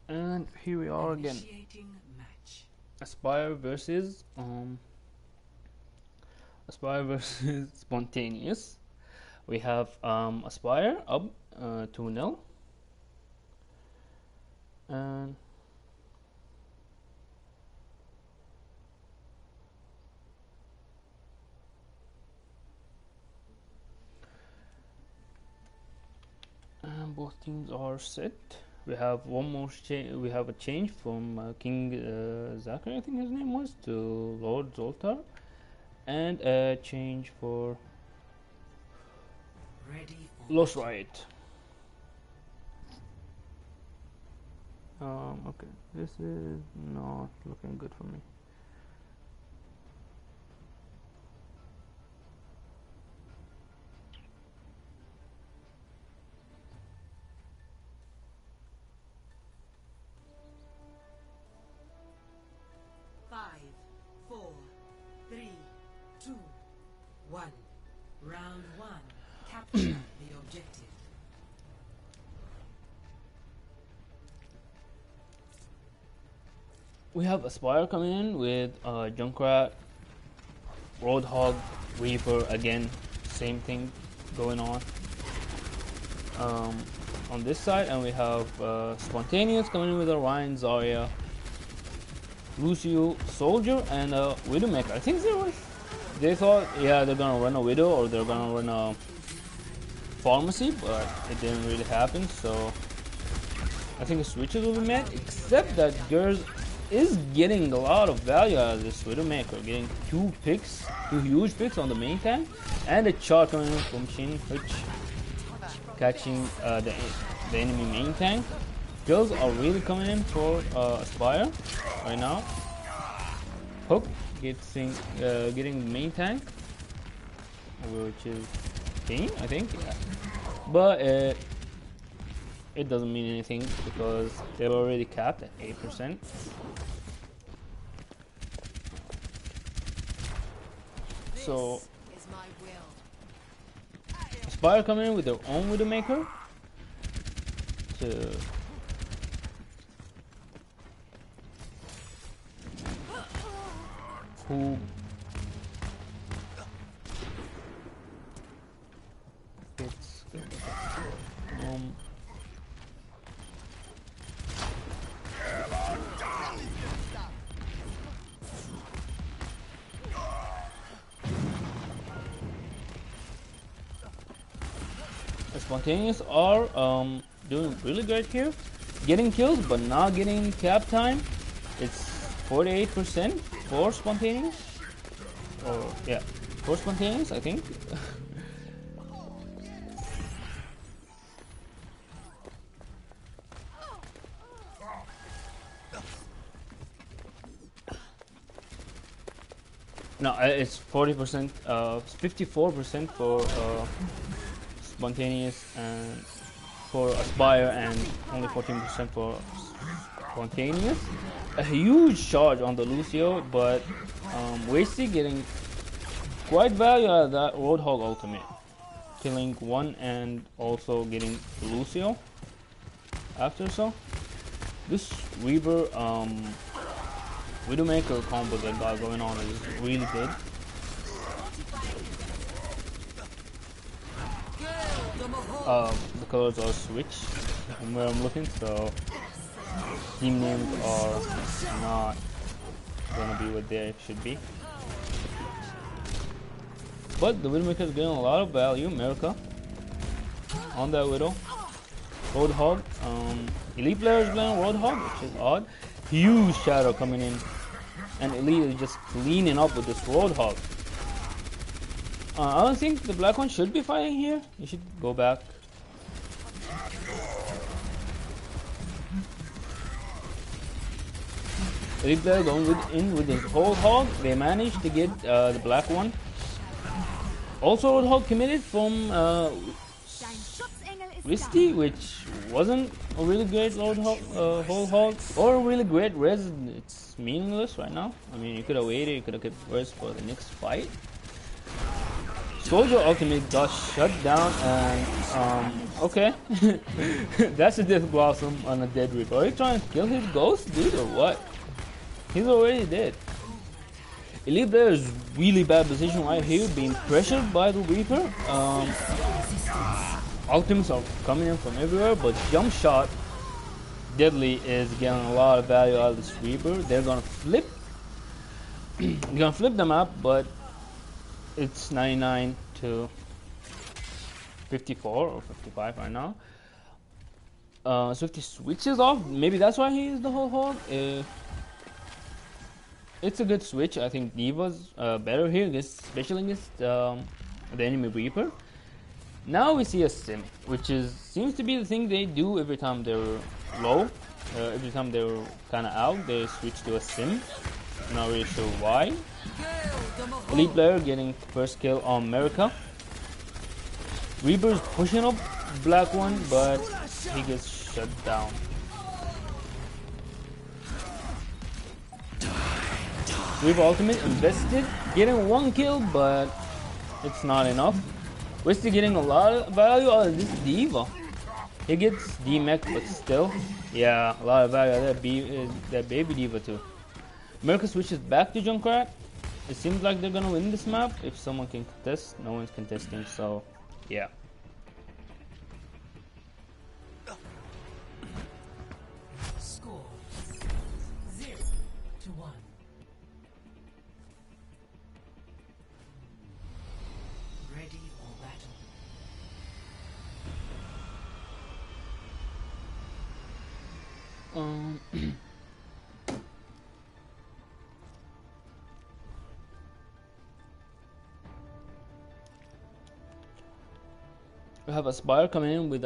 And here we are again. Initiating match. Aspire versus Spontaneous. We have Aspire up 2-0, and both teams are set. We have one more we have a change from King Zachary, I think his name was, to Lord Zoltar, and a change for Ready for Lost Riot. Okay, this is not looking good for me. Five, 4, 3, 2, 1. Round 1. Capture the objective. We have Aspire coming in with Junkrat, Roadhog, Reaper again, same thing going on this side, and we have Spontaneous coming in with Orion, Zarya, Lucio, Soldier, and Widowmaker. I think they thought, yeah, they're gonna run a Widow or they're gonna run a Pharmacy, but it didn't really happen. So I think the switches will be made, except that Gers is getting a lot of value out of this Widowmaker, getting two huge picks on the main tank, and a char coming in from Shin, which catching the enemy main tank. Kills are really coming in for Aspire right now. Hook getting the main tank, which is Kane, I think, yeah. But it doesn't mean anything because they're already capped at 8%. So Aspire coming in with their own Widowmaker to who it's Spontaneous are doing really great here, getting kills but not getting cap time. It's 48% for Spontaneous, or yeah, for Spontaneous, I think. No, it's 40%, 54% for Spontaneous, and for Aspire, and only 14% for Spontaneous. A huge charge on the Lucio, but Wasty getting quite value out of that Roadhog ultimate, killing one and also getting Lucio after. So this Reaver Widowmaker combo that got going on is really good. The colors are switched from where I'm looking, so team names are not gonna be what they should be. But the Widowmaker is getting a lot of value. America on that Widow. Roadhog. Elite player is playing Roadhog, which is odd. Huge shadow coming in, and Elite is just cleaning up with this Roadhog. I don't think the black one should be fighting here. You should go back. Elite player going in with his whole hog. They managed to get the black one. Also, Road Hog committed from Risty, which wasn't a really great whole hog or a really great res. It's meaningless right now. I mean, you could have waited, you could have kept res for the next fight. Soldier ultimate got shut down, and okay, that's a Death Blossom on a dead Reaper. Are you trying to kill his ghost, dude, or what? He's already dead. Elite player is really bad position right here, being pressured by the Reaper. Ultimates are coming in from everywhere, but jump shot Deadly is getting a lot of value out of this Reaper. They're gonna flip. They're gonna flip the map, but it's 99 to 54 or 55 right now. So if he switches off, maybe that's why he used the whole hog. It's a good switch. I think D.Va's better here, especially against the enemy Reaper. Now we see a sim, which seems to be the thing they do every time they're low. Every time they're kind of out, they switch to a sim. Not really sure why. Elite player getting first kill on America. Reaper's pushing up black one, but he gets shut down. Reaper ultimate invested, getting one kill, but it's not enough. We're still getting a lot of value out of this D.Va. He gets D-Mech, but still, yeah, a lot of value out of that baby D.Va too. America switches back to Junkrat. It seems like they're gonna win this map if someone can contest. No one's contesting, so yeah. Score 0-1. Ready for battle. We have a Spire coming in with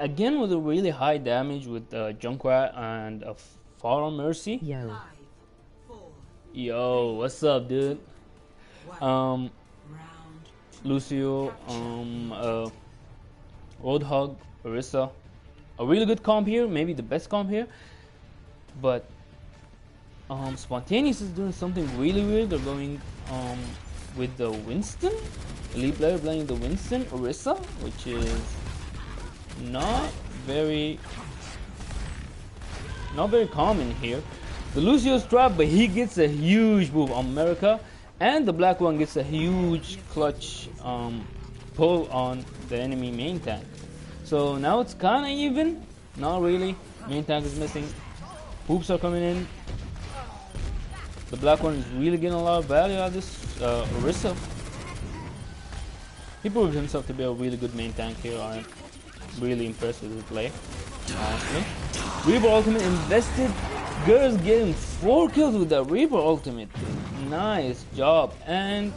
again with a really high damage with Junkrat and a Far Mercy. Yo. 5, 4, Yo, what's up, dude? 1. Round Lucio, Roadhog, Orisa. A really good comp here, maybe the best comp here. But Spontaneous is doing something really weird. They're going with the Winston. Elite player playing the Winston Orisa, which is not very common here. The Lucio's trapped, but he gets a huge move on America, and the black one gets a huge clutch pull on the enemy main tank. So now it's kind of even. Not really. Main tank is missing. Hoops are coming in. The black one is really getting a lot of value out of this Orisa. He proved himself to be a really good main tank here. I'm really impressed with his play, honestly. Reaper ultimate invested. Girls getting 4 kills with the Reaper ultimate. Nice job. And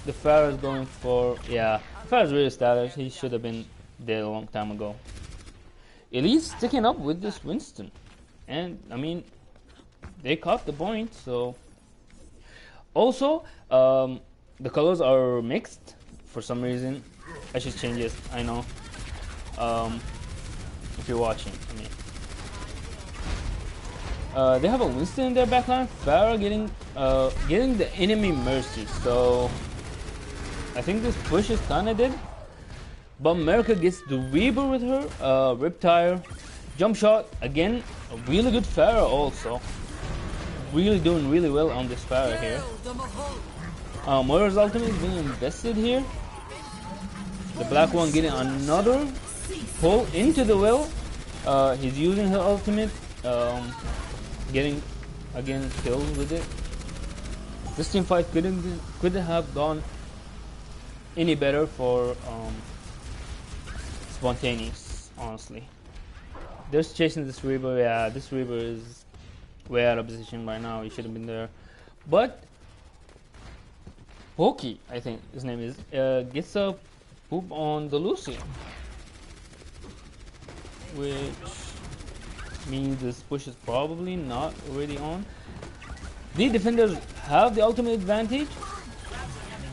the Pharah is going for, yeah, Pharah is really stylish. He should have been dead a long time ago. Elite's sticking up with this Winston. And, I mean, they caught the point, so. Also, the colors are mixed for some reason. I should change it, I know. If you're watching, I mean. They have a Winston in their backline. Pharah getting the enemy Mercy. So I think this push is kinda dead. But America gets the Reaper with her. Riptire, jump shot again. A really good Pharah also. Really doing really well on this Pharah here. Moira's ultimate is being invested here. The black one getting another pull into the well. He's using her ultimate. Getting again killed with it. This team fight couldn't have gone any better for Spontaneous, honestly. They're chasing this Reaper. Yeah, this Reaper is way out of position right now. He should have been there, but Pokey, I think his name is, gets a poop on the Lucian, which means this push is probably not already on. The defenders have the ultimate advantage,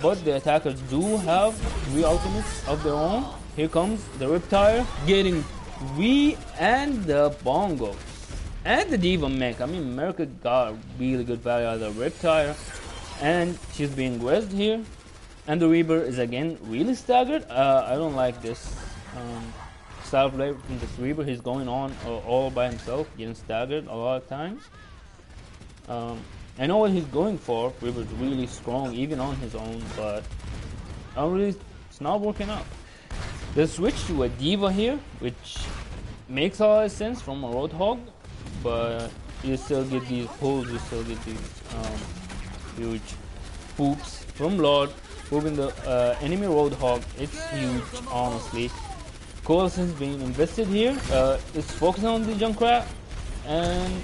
but the attackers do have 3 ultimates of their own. Here comes the Riptire getting V and the Bongo and the Diva mech. I mean, America got really good value out of the Riptire, and she's being rezzed here. And the Reaper is again really staggered. I don't like this style of play from this Reaper. He's going on all by himself, getting staggered a lot of times. I know what he's going for. Reaper's really strong even on his own, but it's not working out. They switch to a Diva here, which makes a lot of sense from a Roadhog, but you still get these pulls, you still get these huge poops from Lord, pooping the enemy Roadhog. It's huge, honestly. Coalescence being invested here. It's focusing on the Junkrat, and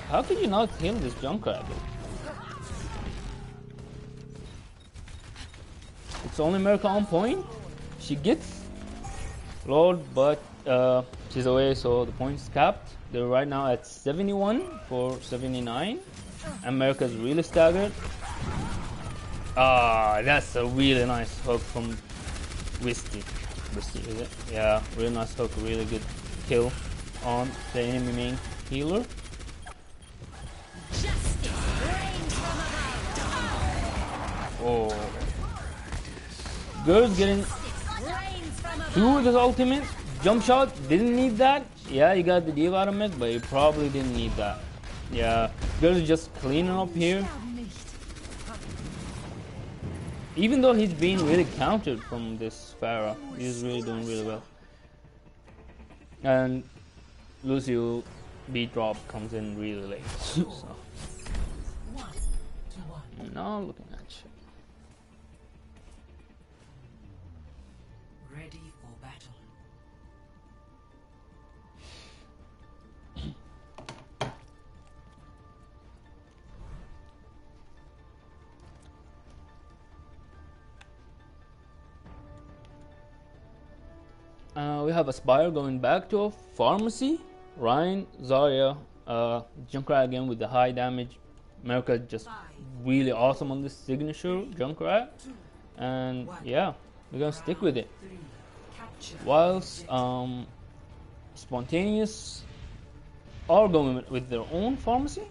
how could you not kill this Junkrat? It's only America on point. She gets Lord, but she's away, so the points capped. They're right now at 71 for 79. America's really staggered. Ah, that's a really nice hook from Wisty. Wisty, is it? Yeah, really nice hook, really good kill on the enemy main healer. Oh. Girls getting through this ultimate. Jump shot, didn't need that. Yeah, you got the Diva out of mech, but you probably didn't need that. Yeah, Girls just cleaning up here. Even though he's being really countered from this Pharah, he's really doing really well. And Lucio beat drop comes in really late. So now looking at you. Ready for battle. We have Aspire going back to a pharmacy. Ryan, Zarya, Junkrat again with the high damage. America just really awesome on this signature Junkrat. And yeah, we're gonna stick with it. Whilst Spontaneous are going with their own pharmacy.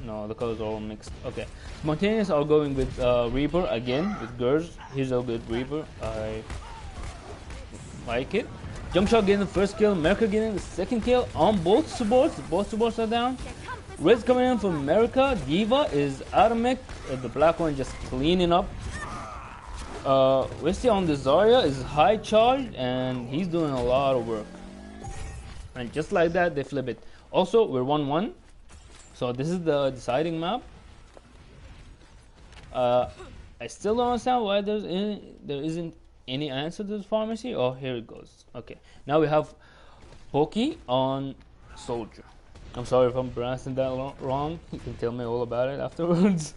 No, the colors are all mixed. Okay, Spontaneous are going with Reaper again with Gers. Here's a good Reaper. I like it. Jump shot getting the first kill. America getting the second kill on both supports. Both supports are down. Red's coming in from America. Diva is out of mech. The black one just cleaning up. Wisty on the Zarya is high charged and he's doing a lot of work. And just like that, they flip it. Also, we're 1-1. So this is the deciding map. I still don't understand why there isn't any answer to this pharmacy. Oh, here it goes. Okay, now we have Pokey on Soldier. I'm sorry if I'm pronouncing that wrong. You can tell me all about it afterwards.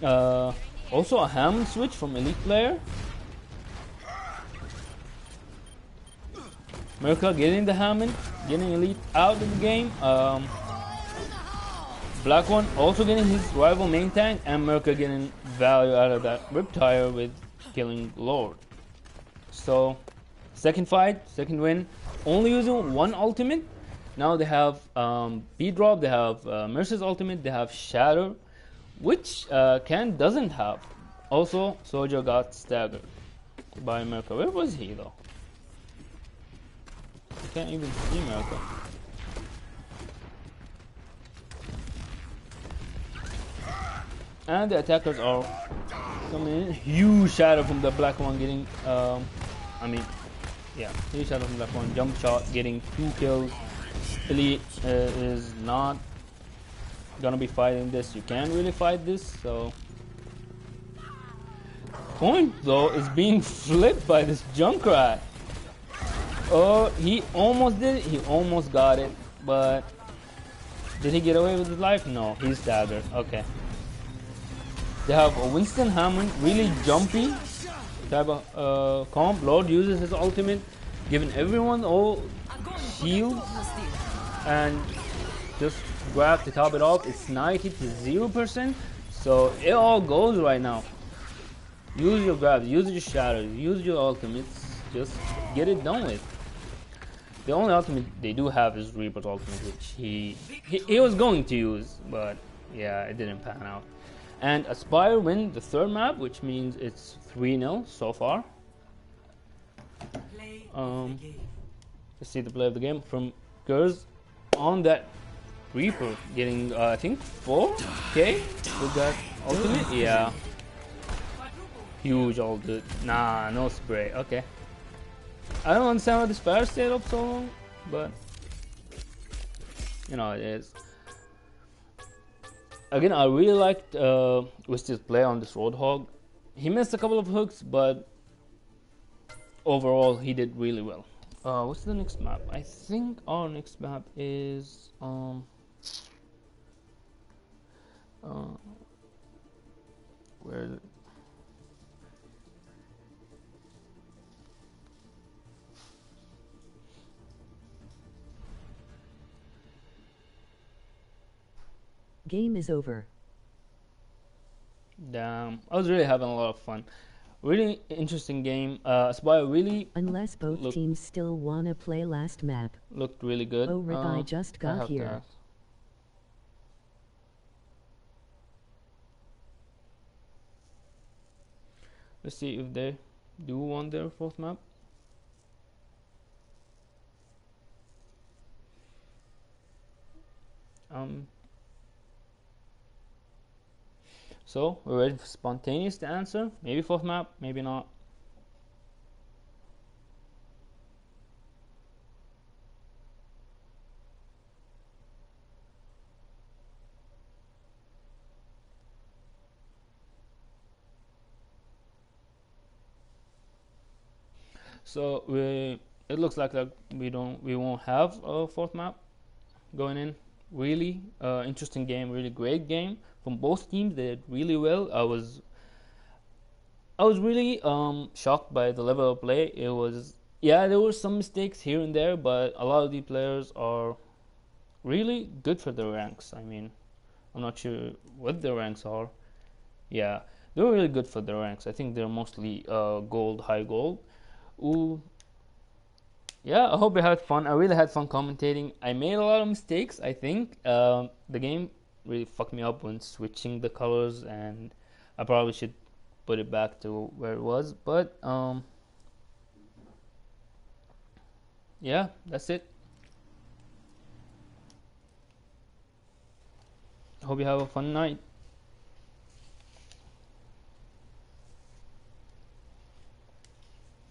Also a Hammond switch from Elite player. America getting the Hammond, getting Elite out of the game. Black one also getting his rival main tank, and America getting value out of that Riptire with killing Lord. So, second fight, second win. Only using one ultimate. Now they have B-Drop, they have Mercy's ultimate, they have Shatter, which Ken doesn't have. Also, Soldier got staggered by America. Where was he though? I can't even see America. And the attackers are coming in. Huge shadow from the black one getting, huge shadow from the black one. Jump shot getting 2 kills. Elite is not gonna be fighting this. You can't really fight this, so. Point though is being flipped by this Junkrat. Oh, he almost did it. He almost got it, but did he get away with his life? No, he's staggered. Okay. They have a Winston Hammond, really jumpy type of comp. Lord uses his ultimate, giving everyone all shields and just grab to top it off. It's 90 to 0%, so it all goes right now. Use your grabs, use your shatters, use your ultimates, just get it done with. The only ultimate they do have is Reaper's ultimate, which he was going to use, but yeah, it didn't pan out. And Aspire win the third map, which means it's 3-0 so far. Let's see the play of the game from Gers on that Reaper, getting I think 4k with that ultimate. Yeah, huge ultimate. Nah, no spray. Okay, I don't understand why this fire stayed up so long, but you know it is. Again, I really liked Wisty's play on this Roadhog. He missed a couple of hooks, but overall he did really well. What's the next map? I think our next map is where is it? Game is over. Damn, I was really having a lot of fun. Really interesting game. Aspire really Unless both teams still wanna play last map. looked really good. Oh, Rip, I just I got have to here. ask. Let's see if they do want their fourth map. So we're ready for spontaneous to answer. Maybe fourth map, maybe not. So it looks like that we won't have a fourth map going in. Really interesting game, really great game from both teams. They did really well. I was really shocked by the level of play. It was, yeah, there were some mistakes here and there, but a lot of the players are really good for their ranks. I mean, I'm not sure what their ranks are. Yeah, they were really good for their ranks. I think they're mostly gold, high gold. Ooh. Yeah, I hope you had fun. I really had fun commentating. I made a lot of mistakes, I think. The game really fucked me up when switching the colors, and I probably should put it back to where it was. But, yeah, that's it. Hope you have a fun night.